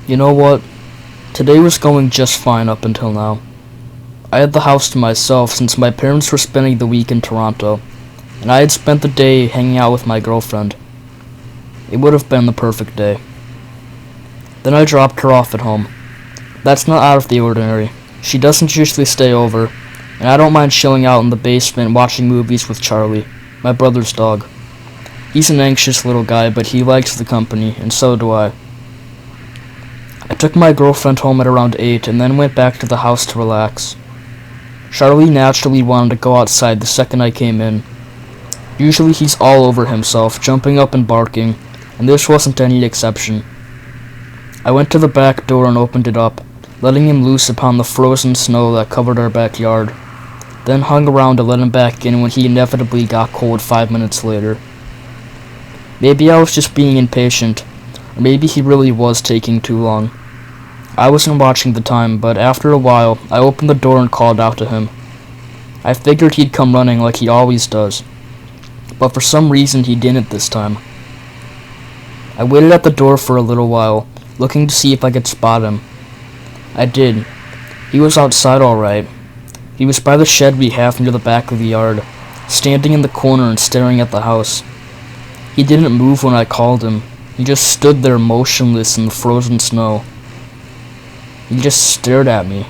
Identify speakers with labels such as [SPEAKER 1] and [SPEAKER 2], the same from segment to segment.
[SPEAKER 1] You know what? Today was going just fine up until now. I had the house to myself since my parents were spending the week in Toronto, and I had spent the day hanging out with my girlfriend. It would have been the perfect day. Then I dropped her off at home. That's not out of the ordinary. She doesn't usually stay over, and I don't mind chilling out in the basement watching movies with Charlie, my brother's dog. He's an anxious little guy, but he likes the company, and so do I. I took my girlfriend home at around 8 and then went back to the house to relax. Charlie naturally wanted to go outside the second I came in. Usually he's all over himself, jumping up and barking, and this wasn't any exception. I went to the back door and opened it up, letting him loose upon the frozen snow that covered our backyard, then hung around to let him back in when he inevitably got cold 5 minutes later. Maybe I was just being impatient, or maybe he really was taking too long. I wasn't watching the time, but after a while, I opened the door and called out to him. I figured he'd come running like he always does, but for some reason he didn't this time. I waited at the door for a little while, looking to see if I could spot him. I did. He was outside all right. He was by the shed we have near the back of the yard, standing in the corner and staring at the house. He didn't move when I called him. He just stood there motionless in the frozen snow. He just stared at me.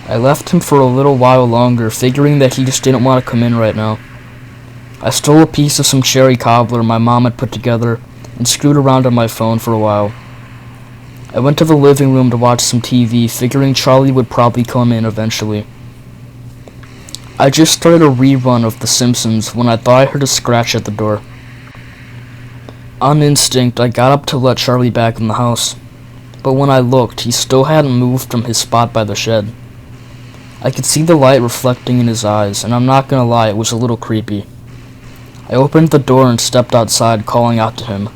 [SPEAKER 1] I left him for a little while longer, figuring that he just didn't want to come in right now. I stole a piece of some cherry cobbler my mom had put together and screwed around on my phone for a while. I went to the living room to watch some TV, figuring Charlie would probably come in eventually. I just started a rerun of The Simpsons when I thought I heard a scratch at the door. On instinct, I got up to let Charlie back in the house, but when I looked, he still hadn't moved from his spot by the shed. I could see the light reflecting in his eyes, and I'm not gonna lie, it was a little creepy. I opened the door and stepped outside, calling out to him,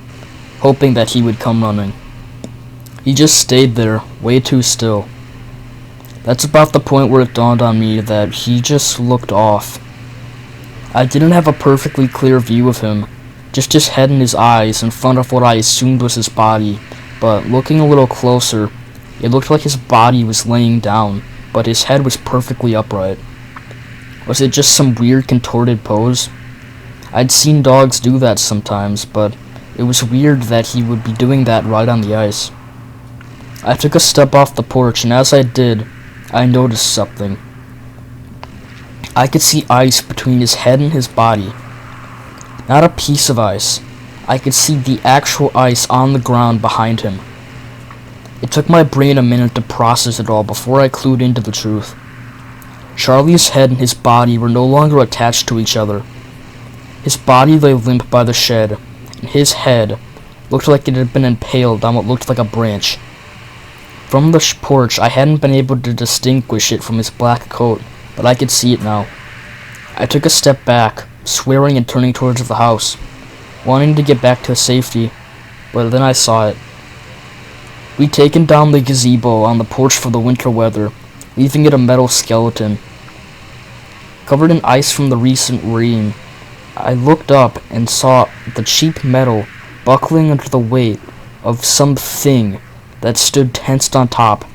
[SPEAKER 1] hoping that he would come running. He just stayed there, way too still. That's about the point where it dawned on me that he just looked off. I didn't have a perfectly clear view of him, just his head and his eyes in front of what I assumed was his body, but looking a little closer, it looked like his body was laying down, but his head was perfectly upright. Was it just some weird contorted pose? I'd seen dogs do that sometimes, but it was weird that he would be doing that right on the ice. I took a step off the porch, and as I did, I noticed something. I could see ice between his head and his body. Not a piece of ice. I could see the actual ice on the ground behind him. It took my brain a minute to process it all before I clued into the truth. Charlie's head and his body were no longer attached to each other. His body lay limp by the shed, and his head looked like it had been impaled on what looked like a branch. From the porch, I hadn't been able to distinguish it from his black coat, but I could see it now. I took a step back, swearing and turning towards the house, wanting to get back to safety, but then I saw it. We'd taken down the gazebo on the porch for the winter weather, leaving it a metal skeleton. Covered in ice from the recent rain, I looked up and saw the cheap metal buckling under the weight of something that stood tensed on top,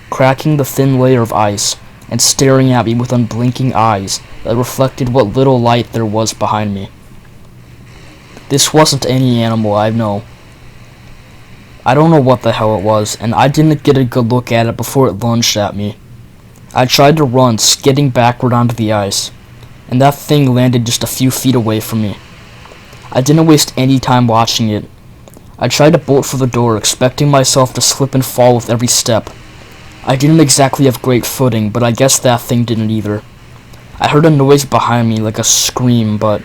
[SPEAKER 1] cracking the thin layer of ice, and staring at me with unblinking eyes that reflected what little light there was behind me. This wasn't any animal, I know. I don't know what the hell it was, and I didn't get a good look at it before it lunged at me. I tried to run, skidding backward onto the ice, and that thing landed just a few feet away from me. I didn't waste any time watching it. I tried to bolt for the door, expecting myself to slip and fall with every step. I didn't exactly have great footing, but I guess that thing didn't either. I heard a noise behind me, like a scream, but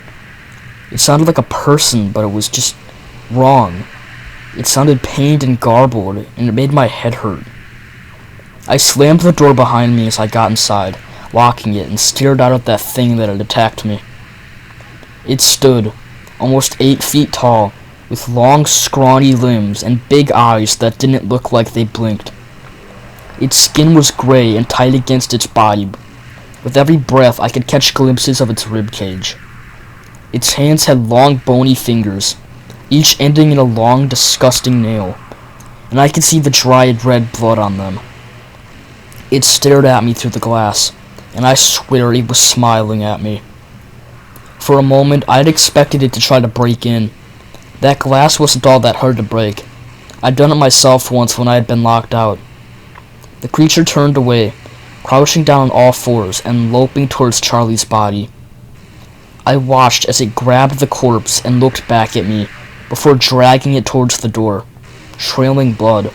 [SPEAKER 1] it sounded like a person, but it was just wrong. It sounded pained and garbled, and it made my head hurt. I slammed the door behind me as I got inside, locking it, and stared out at that thing that had attacked me. It stood, almost 8 feet tall, with long, scrawny limbs and big eyes that didn't look like they blinked. Its skin was gray and tight against its body. With every breath, I could catch glimpses of its rib cage. Its hands had long, bony fingers, each ending in a long, disgusting nail, and and I could see the dried red blood on them. It stared at me through the glass, and I swear it was smiling at me. For a moment, I had expected it to try to break in. That glass wasn't all that hard to break. I'd done it myself once when I had been locked out. The creature turned away, crouching down on all fours and loping towards Charlie's body. I watched as it grabbed the corpse and looked back at me, before dragging it towards the door, trailing blood.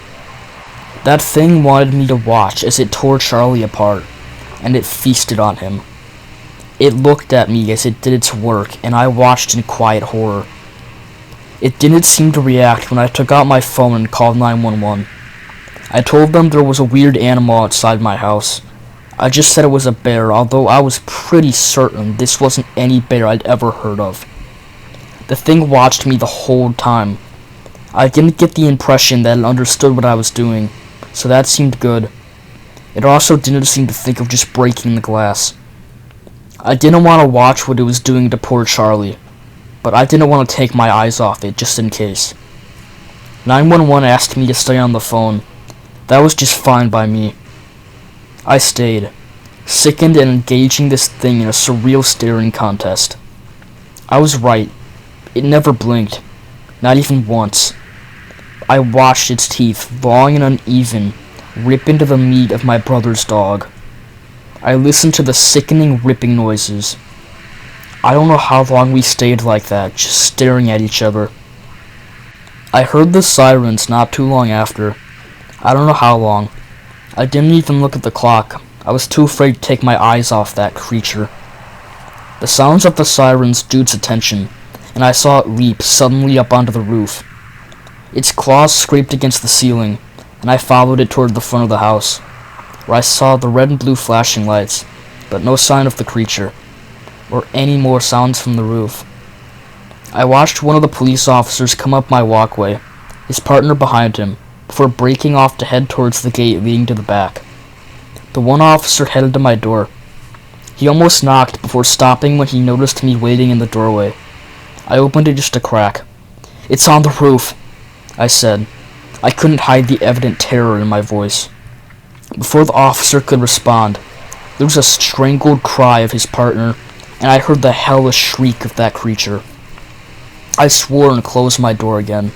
[SPEAKER 1] That thing wanted me to watch as it tore Charlie apart, and it feasted on him. It looked at me as it did its work, and I watched in quiet horror. It didn't seem to react when I took out my phone and called 911. I told them there was a weird animal outside my house. I just said it was a bear, although I was pretty certain this wasn't any bear I'd ever heard of. The thing watched me the whole time. I didn't get the impression that it understood what I was doing, so that seemed good. It also didn't seem to think of just breaking the glass. I didn't want to watch what it was doing to poor Charlie, but I didn't want to take my eyes off it just in case. 911 asked me to stay on the phone. That was just fine by me. I stayed, sickened and engaging this thing in a surreal staring contest. I was right. It never blinked, not even once. I watched its teeth, long and uneven, rip into the meat of my brother's dog. I listened to the sickening ripping noises. I don't know how long we stayed like that, just staring at each other. I heard the sirens not too long after. I don't know how long. I didn't even look at the clock. I was too afraid to take my eyes off that creature. The sounds of the sirens drew its attention, and I saw it leap suddenly up onto the roof. Its claws scraped against the ceiling, and I followed it toward the front of the house, where I saw the red and blue flashing lights, but no sign of the creature, or any more sounds from the roof. I watched one of the police officers come up my walkway, his partner behind him, before breaking off to head towards the gate leading to the back. The one officer headed to my door. He almost knocked before stopping when he noticed me waiting in the doorway. I opened it just a crack. "It's on the roof," I said. I couldn't hide the evident terror in my voice. Before the officer could respond, there was a strangled cry of his partner, and I heard the hellish shriek of that creature. I swore and closed my door again,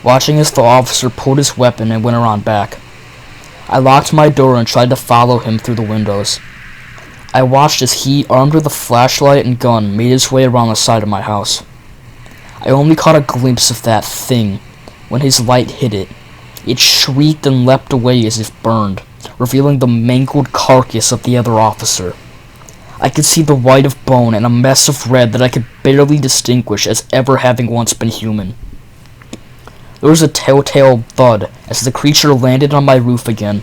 [SPEAKER 1] watching as the officer pulled his weapon and went around back. I locked my door and tried to follow him through the windows. I watched as he, armed with a flashlight and gun, made his way around the side of my house. I only caught a glimpse of that thing when his light hit it. It shrieked and leapt away as if burned, revealing the mangled carcass of the other officer. I could see the white of bone and a mess of red that I could barely distinguish as ever having once been human. There was a telltale thud as the creature landed on my roof again.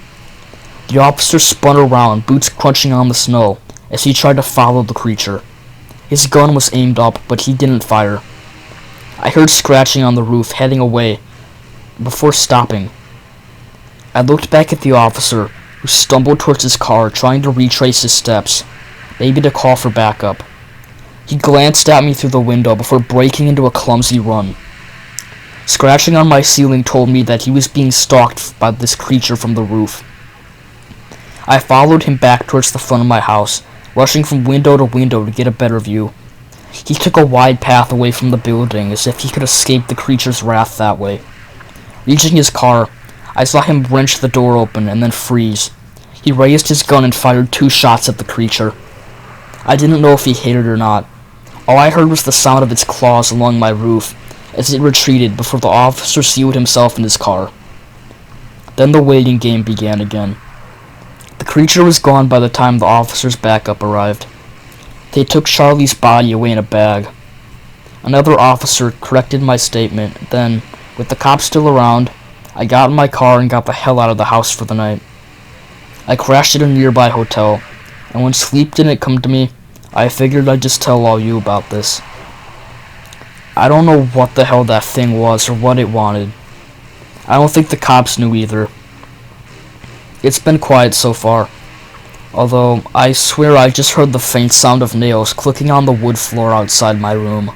[SPEAKER 1] The officer spun around, boots crunching on the snow, as he tried to follow the creature. His gun was aimed up, but he didn't fire. I heard scratching on the roof, heading away, before stopping. I looked back at the officer, who stumbled towards his car, trying to retrace his steps, maybe to call for backup. He glanced at me through the window before breaking into a clumsy run. Scratching on my ceiling told me that he was being stalked by this creature from the roof. I followed him back towards the front of my house, rushing from window to window to get a better view. He took a wide path away from the building, as if he could escape the creature's wrath that way. Reaching his car, I saw him wrench the door open and then freeze. He raised his gun and fired 2 shots at the creature. I didn't know if he hit it or not. All I heard was the sound of its claws along my roof, as it retreated before the officer sealed himself in his car. Then the waiting game began again. The creature was gone by the time the officer's backup arrived. They took Charlie's body away in a bag. Another officer corrected my statement. Then, with the cops still around, I got in my car and got the hell out of the house for the night. I crashed at a nearby hotel, and when sleep didn't come to me, I figured I'd just tell all you about this. I don't know what the hell that thing was or what it wanted. I don't think the cops knew either. It's been quiet so far, although I swear I just heard the faint sound of nails clicking on the wood floor outside my room.